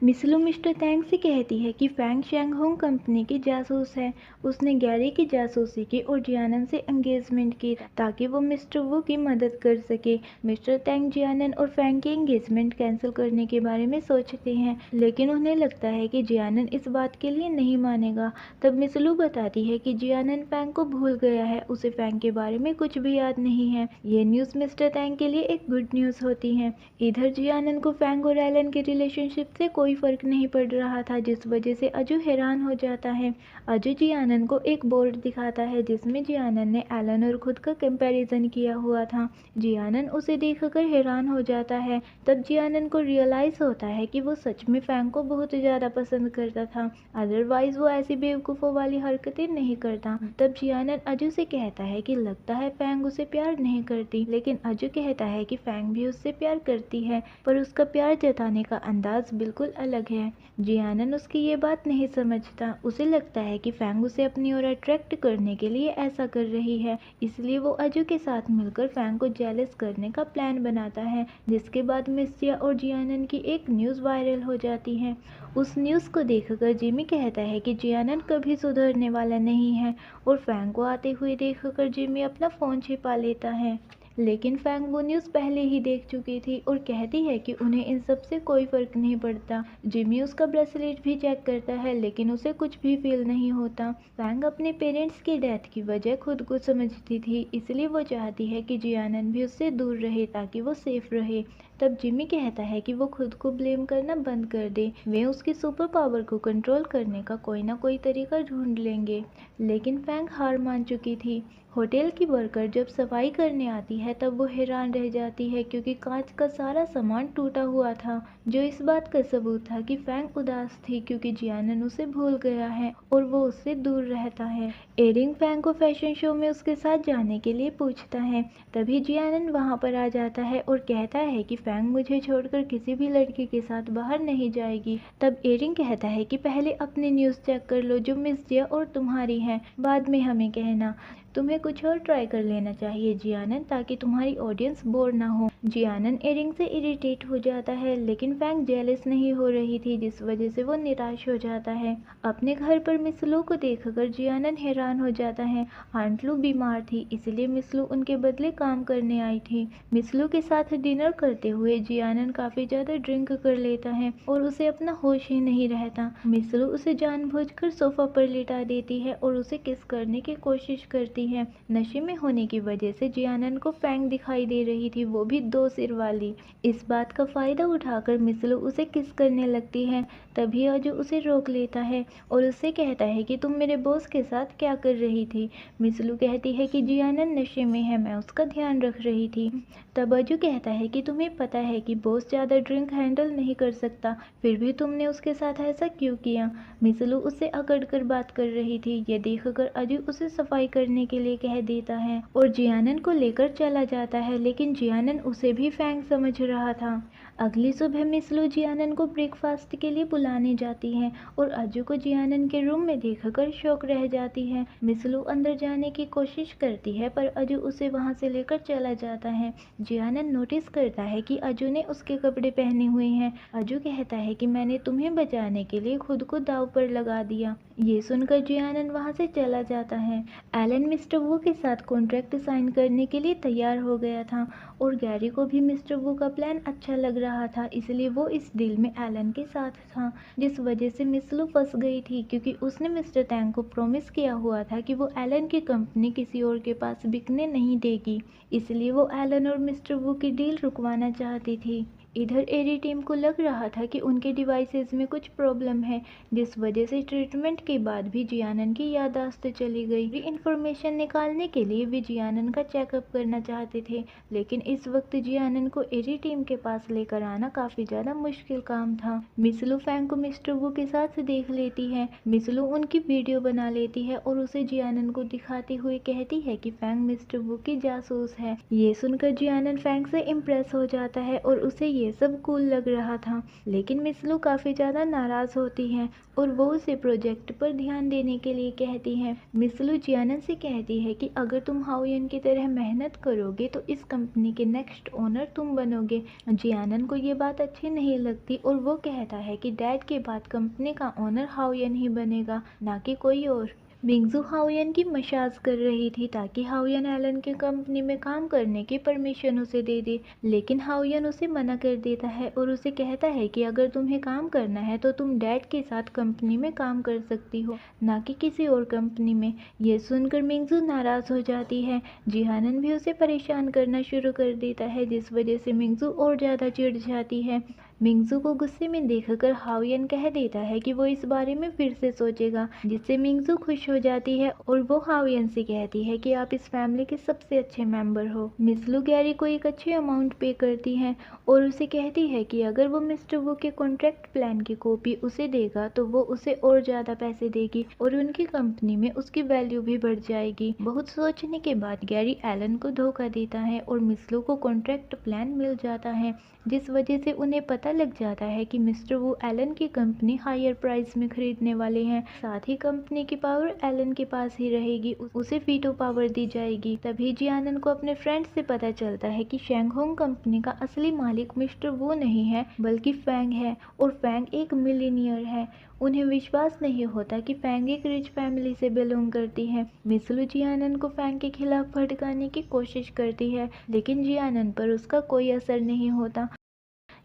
मिसलू mister तैंग से कहती है कि फैंग शैंगहोंग कंपनी की जासूस है। उसने गैरी की जासूसी की और जियानन से एंगेजमेंट की ताकि वो मिस्टर वू की मदद कर सके। मिस्टर तैंग जियानन और फैंग की एंगेजमेंट कैंसिल करने के बारे में सोचते हैं, लेकिन उन्हें लगता है कि जियानन इस बात के लिए नहीं मानेगा। तब मिसलू बताती है कि जियानन फैंग को भूल गया है, उसे फैंग के बारे में कुछ भी याद नहीं है। ये न्यूज़ मिस्टर तैंग के लिए एक गुड न्यूज़ होती है। इधर जियानन को फैंग और एलन के रिलेशनशिप से कोई फर्क नहीं पड़ रहा था, जिस वजह से अजू हैरान हो जाता है। अजू जियानन को एक बोर्ड दिखाता है जिसमें जियानन ने एलन और खुद का कंपैरिजन किया हुआ था। जियानन उसे देखकर हैरान हो जाता है। तब जियानन को रियलाइज होता है कि वो सच में फैंग को बहुत ज़्यादा पसंद करता था, अदरवाइज वो ऐसी बेवकूफ़ों वाली हरकतें नहीं करता। तब जियानन अजू से कहता है कि लगता है फैंग उसे प्यार नहीं करती, लेकिन अजू कहता है कि फैंग भी उससे प्यार करती है, पर उसका प्यार जताने का अंदाज बिल्कुल अलग है। जियानन उसकी ये बात नहीं समझता। उसे लगता है कि फैंग उसे अपनी ओर अट्रैक्ट करने के लिए ऐसा कर रही है, इसलिए वो अजू के साथ मिलकर फैंग को जेलस करने का प्लान बनाता है, जिसके बाद मिस्टिया और जियानन की एक न्यूज़ वायरल हो जाती है। उस न्यूज़ को देखकर जिमी कहता है कि जियानन कभी सुधरने वाला नहीं है, और फैंग को आते हुए देखकर जिमी अपना फ़ोन छिपा लेता है। लेकिन फैंग वो न्यूज़ पहले ही देख चुकी थी और कहती है कि उन्हें इन सब से कोई फर्क नहीं पड़ता। जिमी उसका ब्रेसलेट भी चेक करता है, लेकिन उसे कुछ भी फील नहीं होता। फैंग अपने पेरेंट्स की डेथ की वजह खुद को समझती थी, इसलिए वो चाहती है कि जियानन भी उससे दूर रहे ताकि वो सेफ रहे। तब जिमी कहता है कि वो खुद को ब्लेम करना बंद कर दे, वे उसकी सुपर पावर को कंट्रोल करने का कोई ना कोई तरीका ढूंढ लेंगे। लेकिन फैंग हार मान चुकी थी। होटल की वर्कर जब सफाई करने आती है तब वो हैरान रह जाती है, क्योंकि कांच का सारा सामान टूटा हुआ था, जो इस बात का सबूत था कि फैंग उदास थी क्योंकि जियानन उसे भूल गया है और वो उससे दूर रहता है। एरिंग फैंग को फैशन शो में उसके साथ जाने के लिए पूछता है। तभी जियानन वहां पर आ जाता है और कहता है कि फैंग मुझे छोड़कर किसी भी लड़के के साथ बाहर नहीं जाएगी। तब एरिंग कहता है कि पहले अपनी न्यूज़ चेक कर लो जो मिस जिया और तुम्हारी है, बाद में हमें कहना। तुम्हें कुछ और ट्राई कर लेना चाहिए जियानन, ताकि तुम्हारी ऑडियंस बोर ना हो। जियानन एरिंग से इरिटेट हो जाता है, लेकिन फैंग जेलस नहीं हो रही थी, जिस वजह से वो निराश हो जाता है। अपने घर पर मिसलू को देखकर जियानन हैरान हो जाता है। आंट लू बीमार थी, इसलिए मिसलू उनके बदले काम करने आई थी। मिसलू के साथ डिनर करते हुए जियानन काफी ज्यादा ड्रिंक कर लेता है और उसे अपना होश ही नहीं रहता। मिसलू उसे जानबूझकर सोफा पर लिटा देती है और उसे किस करने की कोशिश करती है। नशे में होने की वजह से जियानन को फैंग दिखाई दे रही थी, वो भी 2 सिर वाली। इस बात का फायदा उठाकर मिसलू उसे किस करने लगती है। तभी अजू उसे रोक लेता है और उससे कहता है कि तुम मेरे बॉस के साथ क्या कर रही थी। मिसलू कहती है कि जियानन नशे में है, मैं उसका ध्यान रख रही थी। तब अजू कहता है कि तुम्हें पता है कि बॉस ज्यादा ड्रिंक हैंडल नहीं कर सकता, फिर भी तुमने उसके साथ ऐसा क्यों किया। मिसलू उससे अकड़ कर बात कर रही थी। ये देखकर अजू उसे सफाई करने के लिए कह देता है और जियानन को लेकर चला जाता है, लेकिन जियानन उसे भी फैंग समझ रहा था। अगली सुबह मिसलू जियानन को ब्रेकफास्ट के लिए बुलाने जाती है और अजू को जियानन के रूम में देखकर शौक रह जाती है। मिसलू अंदर जाने की कोशिश करती है, पर अजू उसे वहां से लेकर चला जाता है। जियानन नोटिस करता है कि अजू ने उसके कपड़े पहने हुए हैं। अजू कहता है कि मैंने तुम्हें बचाने के लिए खुद को दांव पर लगा दिया। ये सुनकर जियानन वहां से चला जाता है। एलन मिस्टर वू के साथ कॉन्ट्रैक्ट साइन करने के लिए तैयार हो गया था और गैरी को भी मिस्टर वू का प्लान अच्छा लग रहा था, इसलिए वो इस डील में एलन के साथ था, जिस वजह से मिसलू फंस गई थी, क्योंकि उसने मिस्टर तैंग को प्रॉमिस किया हुआ था कि वो एलन की कंपनी किसी और के पास बिकने नहीं देगी, इसलिए वो एलन और मिस्टर वू की डील रुकवाना चाहती थी। इधर एरी टीम को लग रहा था कि उनके डिवाइसेस में कुछ प्रॉब्लम है, जिस वजह से ट्रीटमेंट के बाद भी जियानन की याददाश्त चली गई। इंफॉर्मेशन निकालने के लिए वे जियानन का चेकअप करना चाहते थे, लेकिन इस वक्त जियानन को एरी टीम के पास लेकर आना काफी ज्यादा मुश्किल काम था। मिसलू फैंग को मिस्टर वू के साथ देख लेती है। मिसलू उनकी वीडियो बना लेती है और उसे जियानन को दिखाते हुए कहती है कि फैंग मिस्टर वू की जासूस है। ये सुनकर जियानन फैंग से इम्प्रेस हो जाता है और उसे ये ये सब कूल लग रहा था, लेकिन मिस लू काफ़ी ज़्यादा नाराज़ होती है और वो उसे प्रोजेक्ट पर ध्यान देने के लिए कहती है। मिस लू जियानन से कहती है कि अगर तुम हाओयन की तरह मेहनत करोगे तो इस कंपनी के नेक्स्ट ओनर तुम बनोगे। जियानन को ये बात अच्छी नहीं लगती और वो कहता है कि डैड के बाद कंपनी का ओनर हाओयन ही बनेगा, ना कि कोई और। मिंगजू हाओयन की मसाज कर रही थी ताकि हाओयन एलन की कंपनी में काम करने की परमिशन उसे दे दे, लेकिन हाओयन उसे मना कर देता है और उसे कहता है कि अगर तुम्हें काम करना है तो तुम डैड के साथ कंपनी में काम कर सकती हो, ना कि किसी और कंपनी में। ये सुनकर मिंगजू नाराज हो जाती है। जिहानन भी उसे परेशान करना शुरू कर देता है, जिस वजह से मिंगजू और ज़्यादा चिढ़ जाती है। मिंगजू को गुस्से में देखकर हाओयन कह देता है कि वो इस बारे में फिर से सोचेगा, जिससे मिंगजू खुश हो जाती है और वो हाओयन से कहती है कि आप इस फैमिली के सबसे अच्छे मेंबर हो। मिस लू गैरी को एक अच्छी अमाउंट पे करती है और उसे कहती है कि अगर वो मिस्टर वू के कॉन्ट्रैक्ट प्लान की कॉपी उसे देगा तो वो उसे और ज़्यादा पैसे देगी और उनकी कंपनी में उसकी वैल्यू भी बढ़ जाएगी। बहुत सोचने के बाद गैरी एलन को धोखा देता है और मिस लू को कॉन्ट्रैक्ट प्लान मिल जाता है, जिस वजह से उन्हें पता लग जाता है कि मिस्टर वू एलन की कंपनी हायर प्राइस में खरीदने वाले हैं। साथ ही कंपनी की पावर एलन के पास ही रहेगी, उसे वीटो पावर दी जाएगी। तभी जियानन को अपने फ्रेंड से पता चलता है कि शैंगहोंग कंपनी का असली मालिक मिस्टर वू नहीं है बल्कि फैंग है और फैंग एक मिलीनियर है। उन्हें विश्वास नहीं होता कि फैंग एक रिच फैमिली से बिलोंग करती है। मिस लू जियानन को फैंग के खिलाफ भड़काने की कोशिश करती है, लेकिन जियानन पर उसका कोई असर नहीं होता।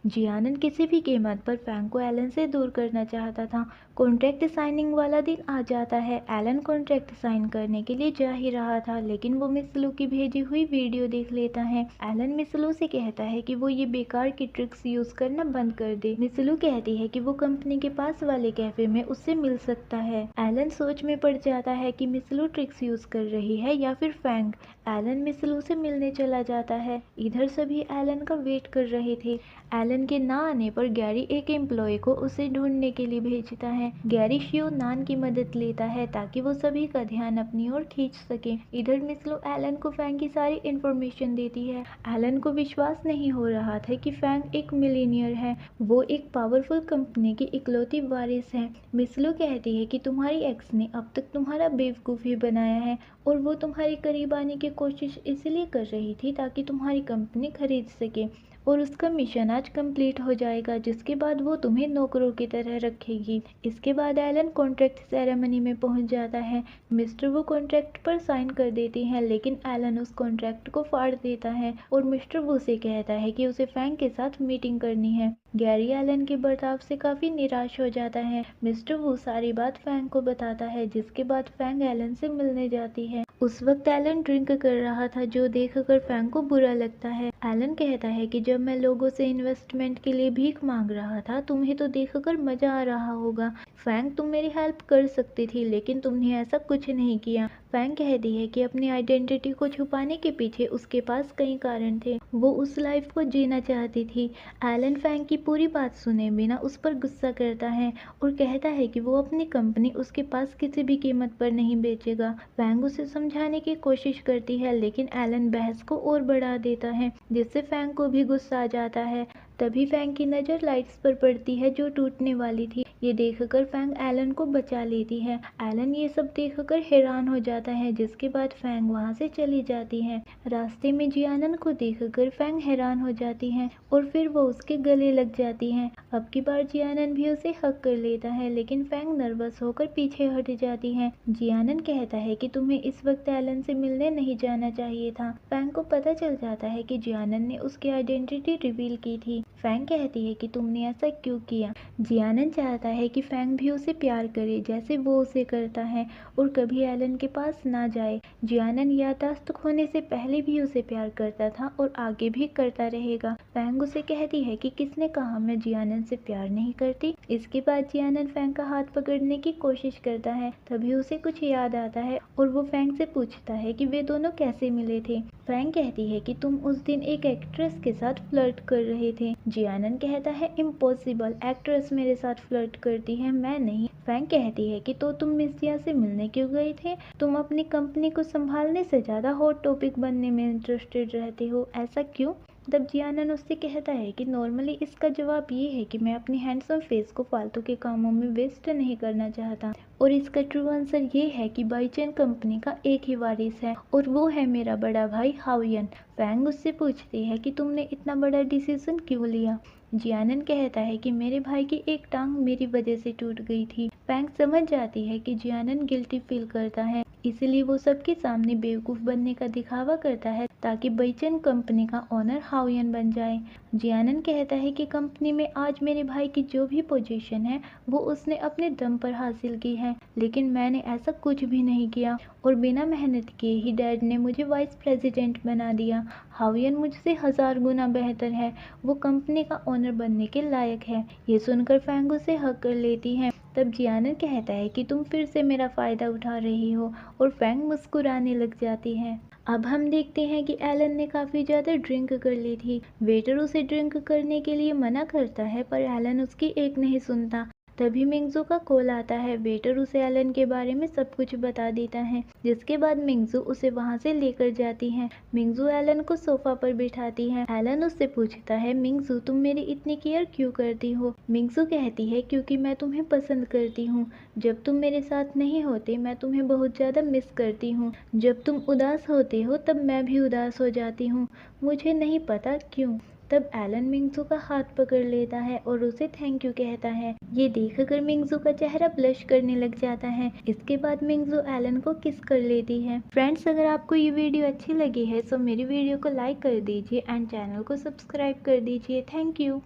जियानन किसी भी कीमत पर फैंग को एलन से दूर करना चाहता था। कॉन्ट्रैक्ट साइनिंग वाला दिन आ जाता है। एलन कॉन्ट्रैक्ट साइन करने के लिए जा ही रहा था, लेकिन वो मिस लू की भेजी हुई वीडियो देख लेता है। एलन मिस लू से कहता है कि वो ये बेकार की ट्रिक्स यूज करना बंद कर दे। मिस लू कहती है कि वो कंपनी के पास वाले कैफे में उससे मिल सकता है। एलन सोच में पड़ जाता है कि मिस लू ट्रिक्स यूज कर रही है या फिर फैंग। एलन मिस लू से मिलने चला जाता है। इधर सभी एलन का वेट कर रहे थे। एलन के ना आने पर गैरी एक एम्प्लॉय को उसे ढूंढने के लिए भेजता है। गैरी शियो नान की मदद लेता है ताकि वो सभी का ध्यान अपनी ओर खींच सके। इधर मिस लू एलन को फैंग की सारी इंफॉर्मेशन देती है। एलन को विश्वास नहीं हो रहा था कि फैंग एक मिलीनियर है, वो एक पावरफुल कंपनी की इकलौती वारिस है। मिस लू कहती है कि तुम्हारी एक्स ने अब तक तुम्हारा बेवकूफ़ ही बनाया है और वो तुम्हारे करीब आने की कोशिश इसलिए कर रही थी ताकि तुम्हारी कंपनी खरीद सके और उसका मिशन आज कंप्लीट हो जाएगा, जिसके बाद वो तुम्हें नौकरों की तरह रखेगी। इसके बाद एलन कॉन्ट्रैक्ट सेरेमनी में पहुंच जाता है। मिस्टर वो कॉन्ट्रैक्ट पर साइन कर देते हैं, लेकिन एलन उस कॉन्ट्रैक्ट को फाड़ देता है और मिस्टर वो से कहता है कि उसे फैंग के साथ मीटिंग करनी है। गैरी एलन के बर्ताव से काफी निराश हो जाता है। मिस्टर वो सारी बात फैंग को बताता है, जिसके बाद फैंग एलन से मिलने जाती है। उस वक्त एलन ड्रिंक कर रहा था, जो देखकर फैंग को बुरा लगता है। एलन कहता है कि जब मैं लोगों से इन्वेस्टमेंट के लिए भीख मांग रहा था, तुम्हें तो देखकर मजा आ रहा होगा। फैंग, तुम मेरी हेल्प कर सकती थी, लेकिन तुमने ऐसा कुछ नहीं किया। फैंग कहती है कि अपनी आइडेंटिटी को छुपाने के पीछे उसके पास कई कारण थे। वो उस लाइफ को जीना चाहती थी। एलन फैंग की पूरी बात सुने बिना उस पर गुस्सा करता है और कहता है कि वो अपनी कंपनी उसके पास किसी भी कीमत पर नहीं बेचेगा। फैंग उसे समझाने की कोशिश करती है, लेकिन एलन बहस को और बढ़ा देता है, जिससे फैंग को भी गुस्सा आ जाता है। तभी फैंग की नज़र लाइट्स पर पड़ती है जो टूटने वाली थी। ये देखकर फैंग एलन को बचा लेती है। एलन ये सब देखकर हैरान हो जाता है, जिसके बाद फैंग वहाँ से चली जाती है। रास्ते में जियानन को देखकर फैंग हैरान हो जाती है और फिर वो उसके गले लग जाती है। अब की बार जियानन भी उसे हक कर लेता है, लेकिन फैंग नर्वस होकर पीछे हट जाती है। जियानन कहता है कि तुम्हें इस वक्त एलन से मिलने नहीं जाना चाहिए था। फैंग को पता चल जाता है कि जियानन ने उसकी आइडेंटिटी रिवील की थी। फैंग कहती है कि तुमने ऐसा क्यों किया। जियानन चाहता है कि फैंग भी उसे प्यार करे जैसे वो उसे करता है और कभी एलन के पास ना जाए। जियानन याददाश्त खोने से पहले भी उसे प्यार करता था और आगे भी करता रहेगा। फैंग उसे कहती है कि किसने कहा मैं जियानन से प्यार नहीं करती। इसके बाद जियानन फैंग का हाथ पकड़ने की कोशिश करता है, तभी उसे कुछ याद आता है और वो फैंग से पूछता है कि वे दोनों कैसे मिले थे। फैंग कहती है कि तुम उस दिन एक एक्ट्रेस के साथ फ्लर्ट कर रहे थे। जियानन कहता है इम्पॉसिबल, एक्ट्रेस मेरे साथ फ्लर्ट करती है, मैं नहीं। फैंग कहती है कि तो तुम मिस जिया से मिलने क्यों गए थे। तुम अपनी कंपनी को संभालने से ज्यादा हॉट टॉपिक बनने में इंटरेस्टेड रहते हो, ऐसा क्यों। तब जियानन उससे कहता है कि नॉर्मली इसका जवाब ये है कि मैं अपनी हैंडसम फेस को फालतू के कामों में वेस्ट नहीं करना चाहता, और इसका ट्रू आंसर ये है कि बाईचेन कंपनी का एक ही वारिस है और वो है मेरा बड़ा भाई हावियन। फैंग उससे पूछती है कि तुमने इतना बड़ा डिसीजन क्यों लिया। जियानन कहता है कि मेरे भाई की एक टांग मेरी वजह से टूट गई थी। फैंग समझ जाती है कि जियानन गिल्टी फील करता है, इसलिए वो सबके सामने बेवकूफ़ बनने का दिखावा करता है ताकि बाईचेन कंपनी का ओनर हावियन बन जाए। जियानन कहता है कि कंपनी में आज मेरे भाई की जो भी पोजीशन है वो उसने अपने दम पर हासिल की है, लेकिन मैंने ऐसा कुछ भी नहीं किया और बिना मेहनत किए ही डैड ने मुझे वाइस प्रेसिडेंट बना दिया। हावियन मुझसे 1000 गुना बेहतर है, वो कंपनी का ओनर बनने के लायक है। ये सुनकर फैंग उसे हक कर लेती है। तब जियानन कहता है कि तुम फिर से मेरा फ़ायदा उठा रही हो, और फैंग मुस्कुराने लग जाती है। अब हम देखते हैं कि एलन ने काफ़ी ज़्यादा ड्रिंक कर ली थी। वेटर उसे ड्रिंक करने के लिए मना करता है पर एलन उसकी एक नहीं सुनता। तभी मिंगजू का कॉल आता है। वेटर उसे एलन के बारे में सब कुछ बता देता है, जिसके बाद मिंगजू उसे वहां से लेकर जाती है। मिंगजू एलन को सोफा पर बिठाती है। एलन उससे पूछता है, मिंगजू तुम मेरी इतनी केयर क्यों करती हो। मिंगजू कहती है, क्योंकि मैं तुम्हें पसंद करती हूँ। जब तुम मेरे साथ नहीं होते मैं तुम्हें बहुत ज़्यादा मिस करती हूँ। जब तुम उदास होते हो तब मैं भी उदास हो जाती हूँ, मुझे नहीं पता क्यों। तब एलन मिंगजू का हाथ पकड़ लेता है और उसे थैंक यू कहता है। ये देखकर मिंगजू का चेहरा ब्लश करने लग जाता है। इसके बाद मिंगजू एलन को किस कर लेती है। फ्रेंड्स, अगर आपको ये वीडियो अच्छी लगी है तो मेरी वीडियो को लाइक कर दीजिए एंड चैनल को सब्सक्राइब कर दीजिए। Thank you.